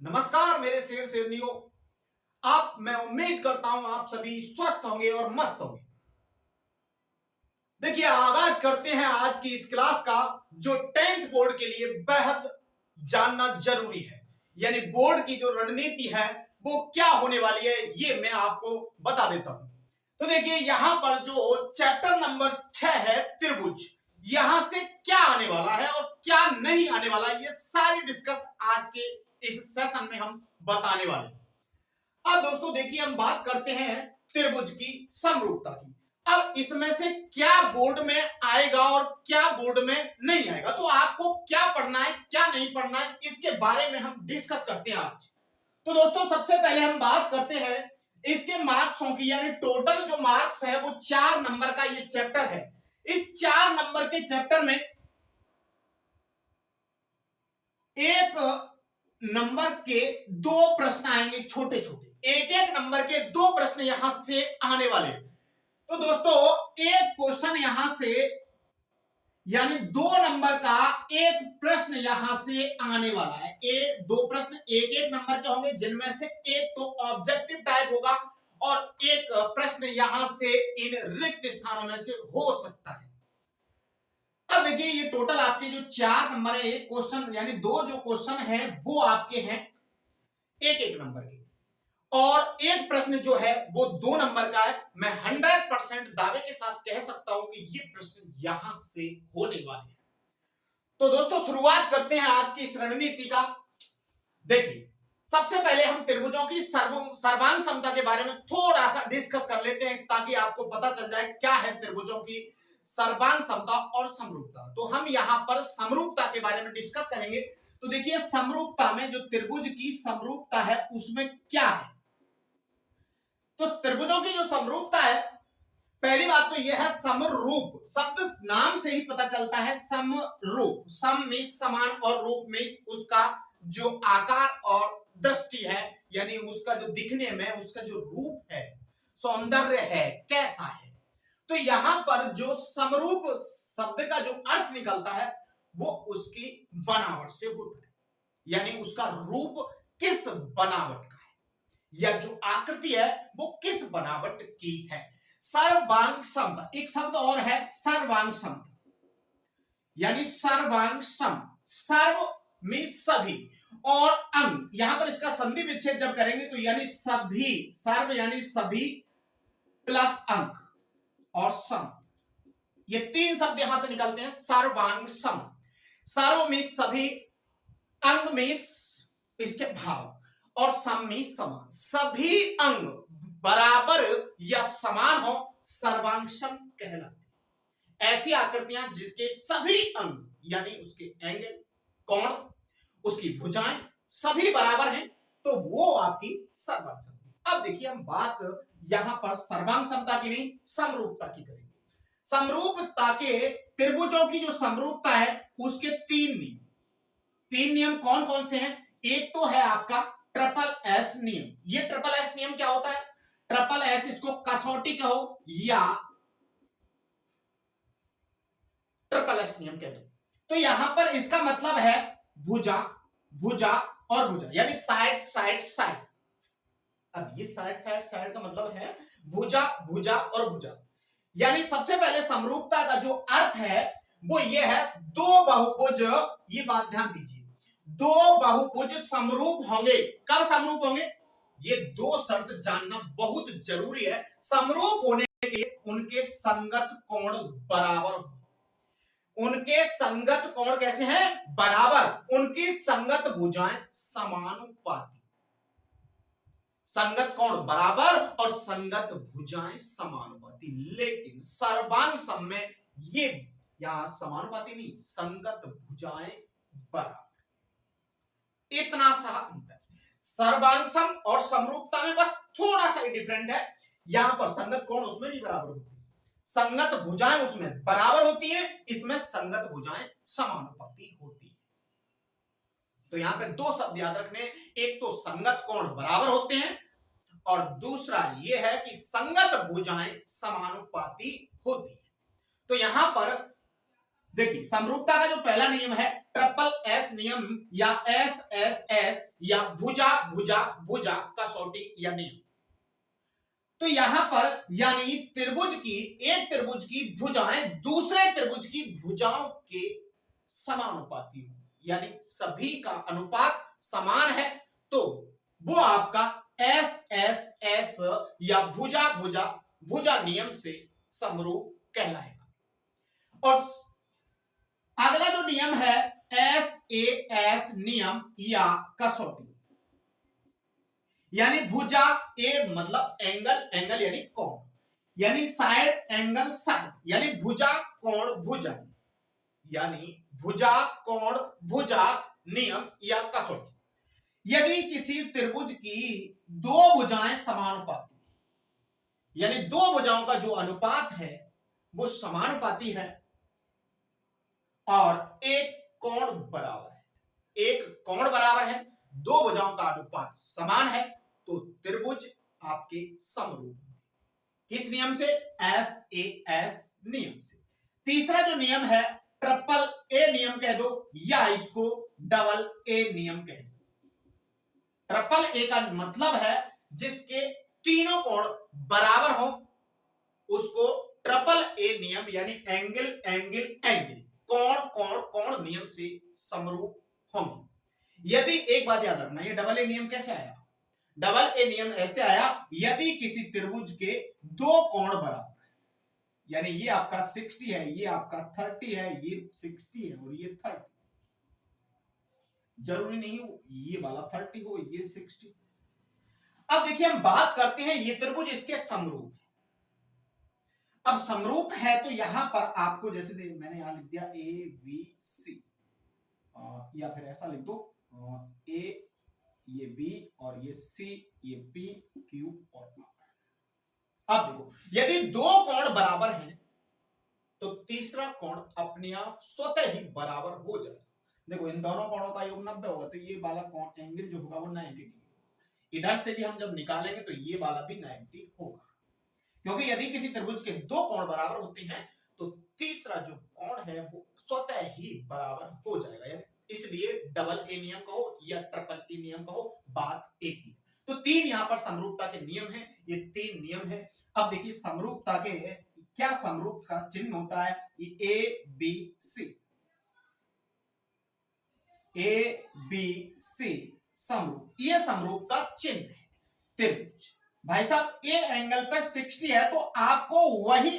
नमस्कार मेरे शेर शेरनियों। मैं उम्मीद करता हूं आप सभी स्वस्थ होंगे और मस्त होंगे। देखिए, आगाज करते हैं आज की इस क्लास का, जो 10th बोर्ड के लिए बेहद जानना जरूरी है। यानी बोर्ड की जो रणनीति है वो क्या होने वाली है, ये मैं आपको बता देता हूं। तो देखिए, यहां पर जो चैप्टर नंबर 6 है त्रिभुज, यहां से क्या आने वाला है और क्या नहीं आने वाला है, ये सारी डिस्कस आज के इस सेशन में हम बताने वाले हैं। अब दोस्तों देखिए, हम बात करते हैं त्रिभुज की समरूपता की। अब इसमें से क्या बोर्ड में आएगा और क्या बोर्ड में नहीं आएगा, तो आपको क्या पढ़ना है क्या नहीं पढ़ना है, इसके बारे में हम डिस्कस करते हैं आज। तो दोस्तों सबसे पहले हम बात करते हैं इसके मार्क्सों की। यानी टोटल जो मार्क्स है वो 4 नंबर का ये चैप्टर है। इस 4 नंबर के चैप्टर में एक नंबर के 2 प्रश्न आएंगे, छोटे छोटे, एक एक नंबर के 2 प्रश्न यहां से आने वाले। तो दोस्तों एक क्वेश्चन यहां से, यानी 2 नंबर का एक प्रश्न यहां से आने वाला है। 2 प्रश्न एक एक नंबर के होंगे, जिनमें से एक तो ऑब्जेक्टिव टाइप होगा और एक प्रश्न यहां से इन रिक्त स्थानों में से हो सकता है। अब देखिए, ये टोटल आपके जो 4 नंबर है, एक क्वेश्चन यानी 2 जो क्वेश्चन है वो आपके हैं एक एक नंबर के, और एक प्रश्न जो है वो 2 नंबर का है। मैं 100% दावे के साथ कह सकता हूं कि ये प्रश्न यहां से होने वाले हैं। तो दोस्तों शुरुआत करते हैं आज की इस रणनीति का। देखिए, सबसे पहले हम त्रिभुजों की सर्वांग समता के बारे में थोड़ा सा डिस्कस कर लेते हैं, ताकि आपको पता चल जाए क्या है त्रिभुजों की सर्वांग समता और समरूपता। तो हम यहां पर समरूपता के बारे में डिस्कस करेंगे। तो देखिए, समरूपता में जो त्रिभुज की समरूपता है उसमें क्या है। तो त्रिभुजों की जो समरूपता है, पहली बात तो यह है समरूप। शब्द नाम से ही पता चलता है समरूप। सम में समान और रूप में उसका जो आकार और दृष्टि है, यानी उसका जो दिखने में उसका जो रूप है, सौंदर्य है, कैसा है। तो यहां पर जो समरूप शब्द का जो अर्थ निकलता है वो उसकी बनावट से होता है। यानी उसका रूप किस बनावट का है, या जो आकृति है वो किस बनावट की है। सर्वांग समता, एक शब्द और है सर्वांग समता, यानी सर्वांग सम। सर्व में सभी और अंग, यहां पर इसका संधि विच्छेद जब करेंगे तो यानी सभी, सर्व यानी सभी प्लस अंग और सम, ये 3 शब्द यहां से निकलते हैं। सर्वांग सम, सर्व में सभी, अंग में इसके भाव, और सम में समान। सभी अंग बराबर या समान हो, सर्वांग सम कहलाते। ऐसी आकृतियां जिसके सभी अंग, यानी उसके एंगल, कोण, उसकी भुजाएं सभी बराबर हैं, तो वो आपकी सर्वांग सम। अब देखिए, हम बात यहां पर सर्वांग समता की नहीं, समरूपता की करेंगे। समरूपता के त्रिभुजों की जो समरूपता है उसके 3 नियम कौन कौन से हैं। एक तो है आपका ट्रिपल एस नियम। ये ट्रिपल एस नियम क्या होता है? ट्रिपल एस, इसको कसौटी कहो या ट्रिपल एस नियम कह दो। तो यहां पर इसका मतलब है भुजा, भुजा और भुजा, यानी साइड साइड साइड। अब ये साइड साइड साइड का मतलब है भुजा, भुजा और भुजा। यानी सबसे पहले समरूपता का जो अर्थ है वो ये है, 2 बहुभुज, ये बात ध्यान दीजिए, 2 बहुभुज समरूप होंगे। कब समरूप होंगे, ये 2 शर्त जानना बहुत जरूरी है। समरूप होने के उनके संगत कोण बराबर हो। उनके संगत कोण कैसे हैं? बराबर। उनकी संगत भुजाएं समानुपाती। संगत कोण बराबर और संगत भुजाएं समानुपाती। लेकिन सर्वांग सम में ये या समानुपाती नहीं, संगत भुजाएं बराबर। इतना सा अंतर। सर्वांग सम और समरूपता में बस थोड़ा सा ही डिफरेंट है। यहां पर संगत कोण उसमें भी बराबर होती है, संगत भुजाएं उसमें बराबर होती है, इसमें संगत भुजाएं समानुपाती होती है। तो यहां पे 2 शब्द याद रखने, एक तो संगत कोण बराबर होते हैं और दूसरा यह है कि संगत भुजाएं समानुपाती होती है। तो यहां पर देखिए, समरूपता का जो पहला नियम है ट्रिपल एस नियम या एस एस एस या भुजा भुजा भुजा कसौटी या नियम। तो यहां पर यानी त्रिभुज की, एक त्रिभुज की भुजाएं दूसरे त्रिभुज की भुजाओं के समानुपाती हो, यानी सभी का अनुपात समान है, तो वो आपका एस एस एस या भुजा भुजा भुजा नियम से समरूप कहलाएगा। और अगला जो नियम है एस ए एस नियम या कसौटी, यानी भुजा ए मतलब एंगल, एंगल यानी कोण, यानी साइड एंगल साइड, यानी भुजा कोण भुजा, यानी भुजा कोण भुजा नियम या कसौटी। यदि किसी त्रिभुज की दो भुजाएं समानुपाती, यानी दो भुजाओं का जो अनुपात है वो समानुपाती है और एक कोण बराबर है, एक कोण बराबर है, दो भुजाओं का अनुपात समान है, तो त्रिभुज आपके समरूप है। किस नियम से? एस ए एस नियम से। तीसरा जो नियम है ट्रिपल ए नियम कह दो या इसको डबल ए नियम कह दो। ट्रिपल ए का मतलब है जिसके तीनों कोण बराबर हो उसको ट्रिपल ए नियम यानी एंगल एंगल एंगल कोण कोण कोण नियम से समरूप होंगे। यदि एक बात याद रखना, ये डबल ए नियम कैसे आया? डबल ए नियम ऐसे आया यदि किसी त्रिभुज के दो कोण बराबर, यानी ये आपका 60 है, ये आपका 30 है, ये 60 है और ये 30, जरूरी नहीं हो ये वाला 30 हो ये 60। अब देखिए हम बात करते हैं ये त्रिभुज इसके समरूप है। अब समरूप है तो यहां पर आपको जैसे मैंने यहां लिख दिया ए बी सी, या फिर ऐसा लिख दो ए ये बी और ये सी ये पी क्यू और आर। अब देखो यदि दो कोण बराबर हैं तो तीसरा कोण अपने आप स्वतः ही बराबर हो जाएगा। देखो इन दोनों कोणों का योग 90 होगा तो ये वाला कोण एंगल जो होगा वो 90 डिग्री। इधर से भी हम जब निकालेंगे तो ये वाला भी 90 होगा, क्योंकि यदि किसी त्रिभुज के दो कोण बराबर होते हैं तो तीसरा जो कोण है वो स्वतः ही बराबर हो जाएगा, यानी इसलिए डबल ए नियम कहो या ट्रिपल ए नियम कहो, बात एक ही। तो तीन यहां पर समरूपता के नियम है, ये तीन नियम है। अब देखिए समरूपता के क्या समरूप का चिन्ह होता है, ये A B C, A B C समरूप, ये समरूप का चिन्ह है त्रिभुज। भाई साहब ए एंगल पे 60 है तो आपको वही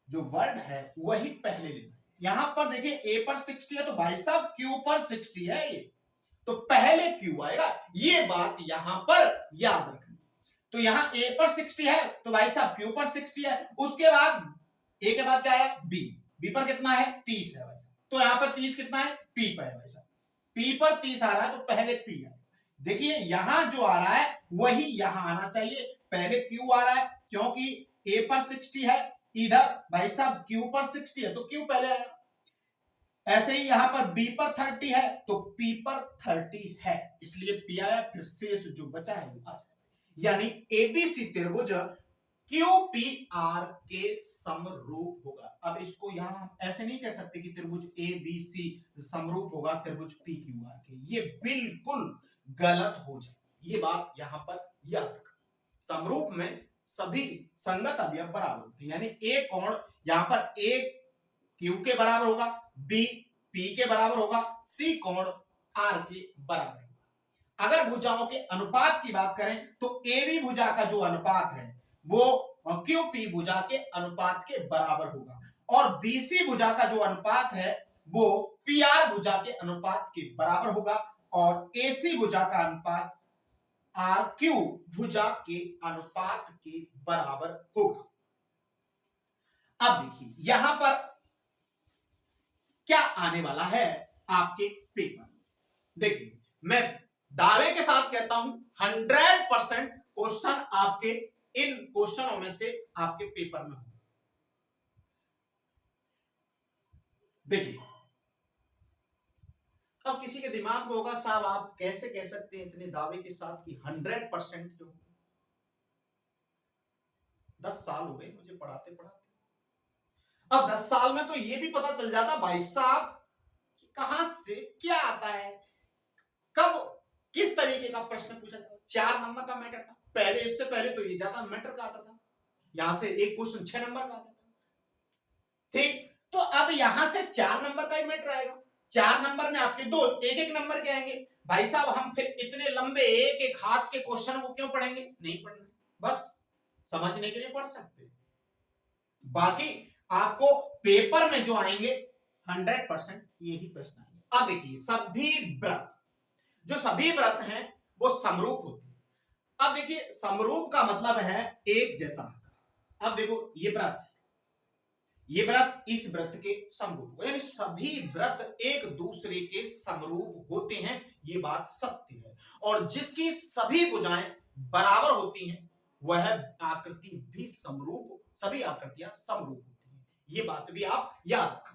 जो वर्ड है वही पहले लेना। यहां पर देखिए ए पर 60 है तो भाई साहब क्यू पर 60 है, ये तो पहले क्यू आएगा, ये बात यहां पर याद रखना। तो यहां ए पर 60 है तो भाई साहब क्यू पर 60 है, उसके बाद ए के बाद क्या है बी, बी पर कितना है 30 है भाई साहब, तो यहां पर 30 कितना है पी पर है भाई साहब, पी पर 30 आ रहा है तो पहले पी है। देखिए यहां जो आ रहा है वही यहां आना चाहिए, पहले क्यू आ रहा है क्योंकि ए पर 60 है, इधर भाई साहब क्यू पर 60 है तो क्यू पहले आया। ऐसे ही यहां पर बी पर 30 है तो पी पर 30 है, इसलिए पी आया, फिर शेष जो बचा है वो आ जाए, यानी एबीसी त्रिभुज क्यू पी आर के समरूप होगा। अब इसको यहां हम ऐसे नहीं कह सकते कि त्रिभुज ए बी सी समरूप होगा त्रिभुज पी क्यू आर के, ये बिल्कुल गलत हो जाए, ये बात यहां पर याद रखना। समरूप में सभी संगत अवयव बराबर होते हैं, यानी ए कोण यहां पर ए क्यू के बराबर होगा, बी पी के बराबर होगा, सी कोण आर के बराबर होगा। अगर भुजाओं के अनुपात की बात करें तो ए बी भुजा का जो अनुपात है वो क्यू पी भुजा के अनुपात के बराबर होगा, और बीसी भुजा का जो अनुपात है वो पी आर भुजा के अनुपात के बराबर होगा, और एसी भुजा का अनुपात आर क्यू भुजा के अनुपात के बराबर होगा। अब देखिए यहां पर क्या आने वाला है आपके पेपर, देखिए मैं दावे के साथ कहता हूं 100% क्वेश्चन आपके इन क्वेश्चनों में से आपके पेपर में होगा। देखिए अब किसी के दिमाग में होगा साहब आप कैसे कह सकते हैं इतने दावे के साथ कि 100% जो 10 साल हो गए मुझे पढ़ाते पढ़ाते। अब 10 साल में तो ये भी पता चल जाता भाई साहब कहां से क्या आता है, कब किस तरीके का प्रश्न पूछा जाता। 4 नंबर का मैटर था पहले, इससे पहले तो ये ज्यादा मैटर का आता था, यहां से एक क्वेश्चन 6 नंबर का आता था। ठीक, तो अब यहां से 4 नंबर का ही मैटर आएगा। 4 नंबर में आपके दो एक एक नंबर के आएंगे। भाई साहब हम फिर इतने लंबे एक एक हाथ के क्वेश्चन को क्यों पढ़ेंगे, नहीं पढ़ना, बस समझने के लिए पढ़ सकते। बाकी आपको पेपर में जो आएंगे 100% यही प्रश्न आएंगे। अब देखिए सभी व्रत, जो सभी व्रत हैं वो समरूप होते हैं। अब देखिए समरूप का मतलब है एक जैसा। अब देखो ये व्रत, ये व्रत इस व्रत के समरूप, यानी सभी व्रत एक दूसरे के समरूप होते हैं, ये बात सत्य है। और जिसकी सभी भुजाएं बराबर होती हैं वह आकृति भी समरूप, सभी आकृतियां समरूप होती हैं, ये बात भी आप याद रखना।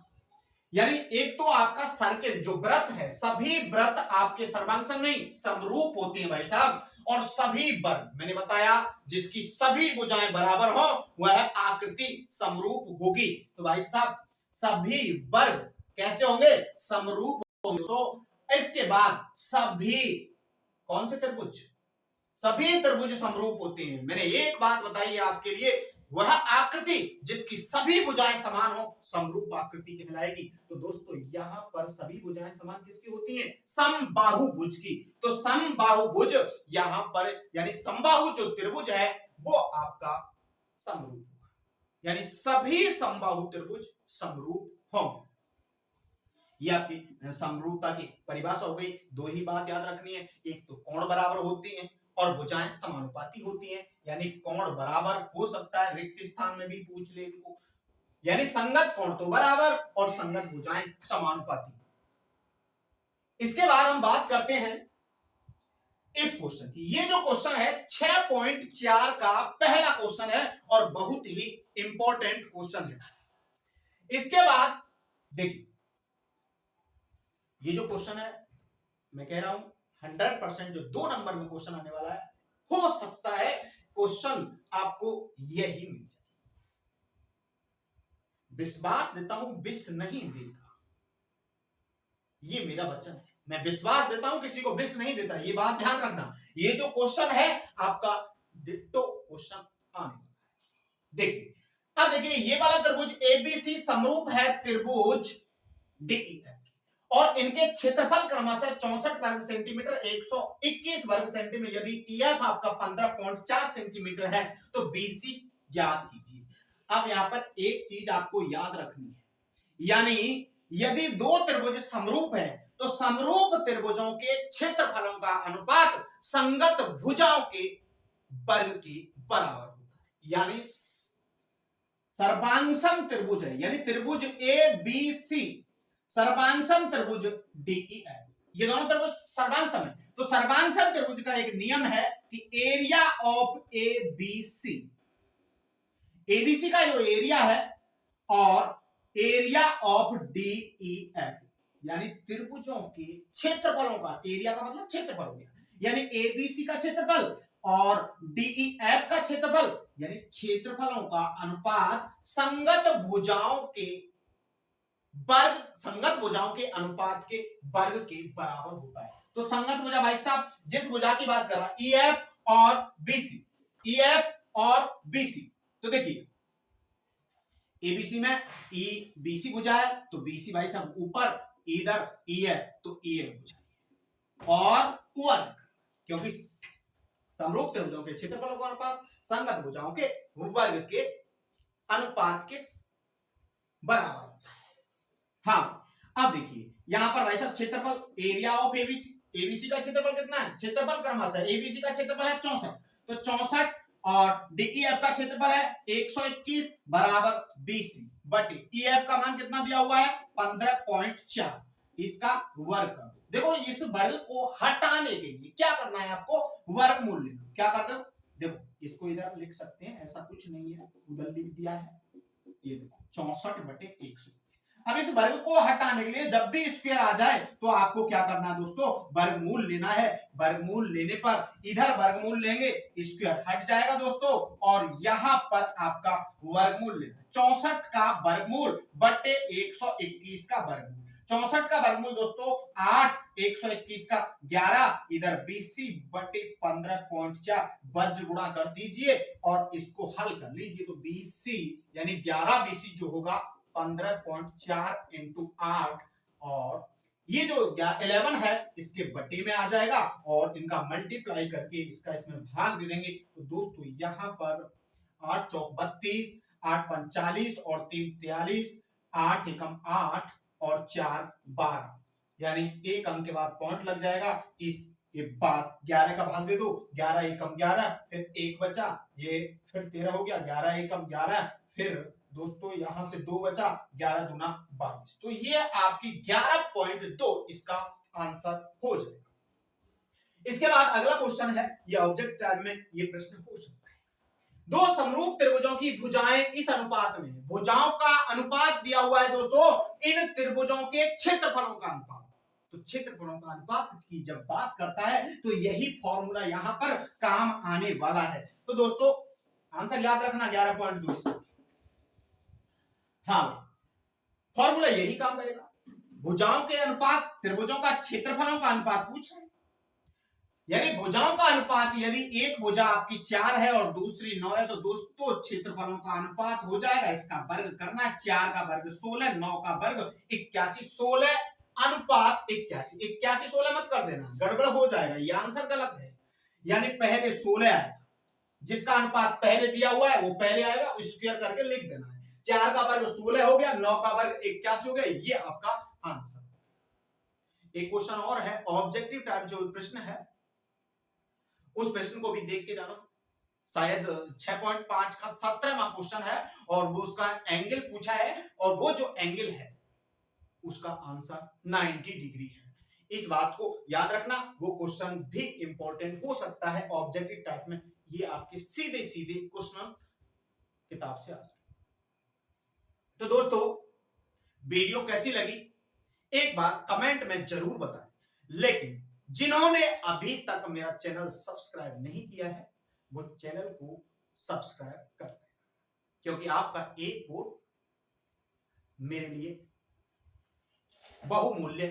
यानी एक तो आपका सर्किल जो व्रत है, सभी व्रत आपके सर्वांग नहीं समरूप होते हैं भाई साहब। और सभी वर्ग मैंने बताया जिसकी सभी भुजाएं बराबर हो वह आकृति समरूप होगी। तो भाई साहब सभी वर्ग कैसे होंगे, समरूप होंगे। तो इसके बाद सभी कौन से त्रिभुज, सभी त्रिभुज समरूप होते हैं। मैंने एक बात बताई है आपके लिए, वह आकृति जिसकी सभी भुजाएं समान हो समरूप आकृति कहलाएगी। तो दोस्तों यहां पर सभी भुजाएं समान किसकी होती हैं, समबाहुभुज की। तो समबाहुभुज यहां पर यानी समबाहु जो त्रिभुज है वो आपका समरूप होगा, यानी सभी समबाहु त्रिभुज समरूप होंगे। ये आपकी समरूपता की परिभाषा हो गई। दो ही बात याद रखनी है, एक तो कोण बराबर होती हैं और भुजाएं समानुपाती होती हैं, यानी कोण बराबर हो सकता है, रिक्त स्थान में भी पूछ ले इनको, यानी संगत कोण तो बराबर और संगत भुजाएं समानुपाती। इसके बाद हम बात करते हैं इस क्वेश्चन की। ये जो क्वेश्चन है 6.4 का पहला क्वेश्चन है और बहुत ही इंपॉर्टेंट क्वेश्चन है। इसके बाद देखिए ये जो क्वेश्चन है मैं कह रहा हूं 100% जो 2 नंबर में क्वेश्चन आने वाला है, हो सकता है क्वेश्चन आपको यही मिल जाए। विश्वास देता हूं, विष नहीं देता, ये मेरा वचन है। मैं विश्वास देता हूं, किसी को विष नहीं देता, ये बात ध्यान रखना। ये जो क्वेश्चन है आपका डिट्टो क्वेश्चन आने वाला है। देखिए अब देखिए ये वाला त्रिभुज एबीसी समरूप है त्रिभुज डीईएफ और इनके क्षेत्रफल क्रमशः 64 वर्ग सेंटीमीटर 121 वर्ग सेंटीमीटर। यदि ईएफ आपका 15.4 सेंटीमीटर है तो बीसी ज्ञात कीजिए। अब यहां पर एक चीज आपको याद रखनी है, यानी यदि दो त्रिभुज समरूप है तो समरूप त्रिभुजों के क्षेत्रफलों का अनुपात संगत भुजाओं के वर्ग के बराबर होता है। यानी सर्वांगसम त्रिभुज है, यानी त्रिभुज ए बी सी सर्वांगसम त्रिभुज डीईएफ, ये दोनों त्रिभुज सर्वांगसम है। तो सर्वांगसम त्रिभुज का एक नियम है कि एरिया ऑफ एबीसी, एबीसी का जो एरिया है और एरिया ऑफ डीईएफ यानी त्रिभुजों के क्षेत्रफलों का, एरिया का मतलब क्षेत्रफल हो गया, यानी एबीसी का क्षेत्रफल और डीईएफ का क्षेत्रफल यानी क्षेत्रफलों का अनुपात संगत भुजाओं के वर्ग, संगत भुजाओं के अनुपात के वर्ग के बराबर होता है। तो संगत भुजा भाई साहब जिस भुजा की बात कर रहा है ईएफ और बीसी, ईएफ और बीसी, तो देखिए एबीसी में ई बीसी भुजा है तो बीसी भाई साहब ऊपर, इधर ईएफ तो ईएफ भुजा और वर्ग, क्योंकि समरूप त्रिभुजों के क्षेत्रफलों का अनुपात संगत भुजाओं के वर्ग के अनुपात के बराबर होता है। हाँ अब देखिए यहां पर भाई साहब क्षेत्रफल एरिया ऑफ एबीसी, एबीसी का क्षेत्रफल कितना है, क्षेत्रफल क्रमशः एबीसी का क्षेत्रफल है 64 तो 64 और डीईएफ का क्षेत्रफल है 121 बराबर बीसी बटे ईएफ का मान कितना दिया हुआ है 15.4, इसका वर्ग कर दो। देखो इस वर्ग को हटाने के लिए क्या करना है आपको, वर्गमूल लेना। क्या करते हो, देखो इसको इधर लिख सकते हैं, ऐसा कुछ नहीं है, उधर लिख दिया है, ये देखो 64 बटे 121। अब इस वर्ग को हटाने के लिए जब भी स्क्वायर आ जाए तो आपको क्या करना है दोस्तों, वर्गमूल लेना है। वर्गमूल लेने पर इधर वर्गमूल लेंगे, स्क्वायर हट जाएगा दोस्तों, और यहां पर आपका वर्गमूल लेना, 64 का वर्गमूल बटे 121 का वर्गमूल। 64 का वर्गमूल दोस्तों 8, 121 का 11, इधर BC बटे 15.4 वज्र गुणा कर दीजिए और इसको हल कर लीजिए। तो BC यानी 11 BC जो होगा 15.4 इंटू 8, और ये जो 11 है इसके बटे में आ जाएगा और इनका मल्टीप्लाई करके इसका इसमें भाग दे देंगे। तो दोस्तों यहां पर 8 चौक 32, 8 पंच 40 और 3 43, 8 एकम 8 और 4 12, यानी एक अंक के बाद पॉइंट लग जाएगा। इस ये बात 11 का भाग दे दो, 11 एकम 11, फिर 1 बचा, ये फिर 13 हो गया, 11 एकम 11, फिर दोस्तों यहां से 2 बचा, 11 दूना 22। तो ये आपकी 11.2 इसका आंसर हो जाएगा। इसके बाद अगला क्वेश्चन है, ये ऑब्जेक्ट टाइप में ये प्रश्न हो सकता है। दो समरूप त्रिभुजों की भुजाएं इस अनुपात में, भुजाओं का अनुपात दिया हुआ है दोस्तों, इन त्रिभुजों के क्षेत्रफलों का अनुपात। तो क्षेत्रफलों का अनुपात की जब बात करता है तो यही फॉर्मूला यहां पर काम आने वाला है। तो दोस्तों आंसर याद रखना 11.2। हाँ, फॉर्मूला यही काम करेगा। भुजाओं के अनुपात, त्रिभुजों का क्षेत्रफलों का अनुपात पूछ रहे हैं, यानी भुजाओं का अनुपात, यदि एक भुजा आपकी 4 है और दूसरी 9 है तो दोस्तों क्षेत्रफलों का अनुपात हो जाएगा, इसका वर्ग करना है, 4 का वर्ग 16, 9 का वर्ग 81, 16 अनुपात 81, 81 16 मत कर देना, गड़बड़ हो जाएगा, ये आंसर गलत है। यानी पहले 16 आएगा, जिसका अनुपात पहले दिया हुआ है वो पहले आएगा, स्क्वायर करके लिख देना है। 4 का वर्ग 16 हो गया, 9 का वर्ग 81 हो गया, ये आपका आंसर। एक क्वेश्चन और है, ऑब्जेक्टिव टाइप जो प्रश्न है उस प्रश्न को भी देख के जाना, शायद 6.5 का 17वां क्वेश्चन है और वो उसका एंगल पूछा है और वो जो एंगल है उसका आंसर 90 डिग्री है। इस बात को याद रखना, वो क्वेश्चन भी इंपॉर्टेंट हो सकता है ऑब्जेक्टिव टाइप में, ये आपके सीधे सीधे क्वेश्चन किताब से आ जाए। तो दोस्तों वीडियो कैसी लगी एक बार कमेंट में जरूर बताएं, लेकिन जिन्होंने अभी तक मेरा चैनल सब्सक्राइब नहीं किया है वो चैनल को सब्सक्राइब कर लें, क्योंकि आपका एक वोट मेरे लिए बहुमूल्य,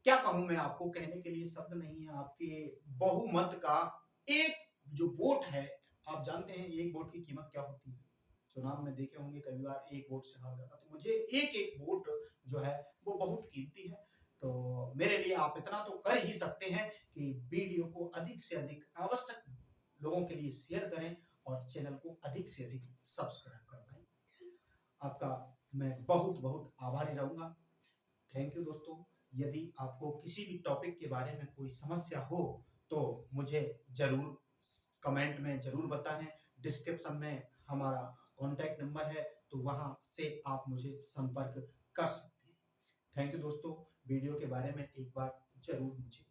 क्या कहूं मैं आपको, कहने के लिए शब्द नहीं है। आपके बहुमत का एक जो वोट है, आप जानते हैं एक वोट की कीमत क्या होती है, चुनाव में देखे होंगे कई बार एक वोट से हार जाता, तो मुझे एक वोट जो है वो बहुत कीमती है। तो मेरे लिए आप इतना तो कर ही सकते हैं कि वीडियो को अधिक से अधिक आवश्यक लोगों के लिए शेयर करें और चैनल को अधिक से अधिक सब्सक्राइब करवाएं। आपका मैं बहुत बहुत आभारी रहूंगा। थैंक यू दोस्तों। यदि आपको किसी भी टॉपिक के बारे में कोई समस्या हो तो मुझे जरूर कमेंट में जरूर बताएं। डिस्क्रिप्शन में हमारा कॉन्टैक्ट नंबर है, तो वहां से आप मुझे संपर्क कर सकते हैं। थैंक यू दोस्तों। वीडियो के बारे में एक बार जरूर मुझे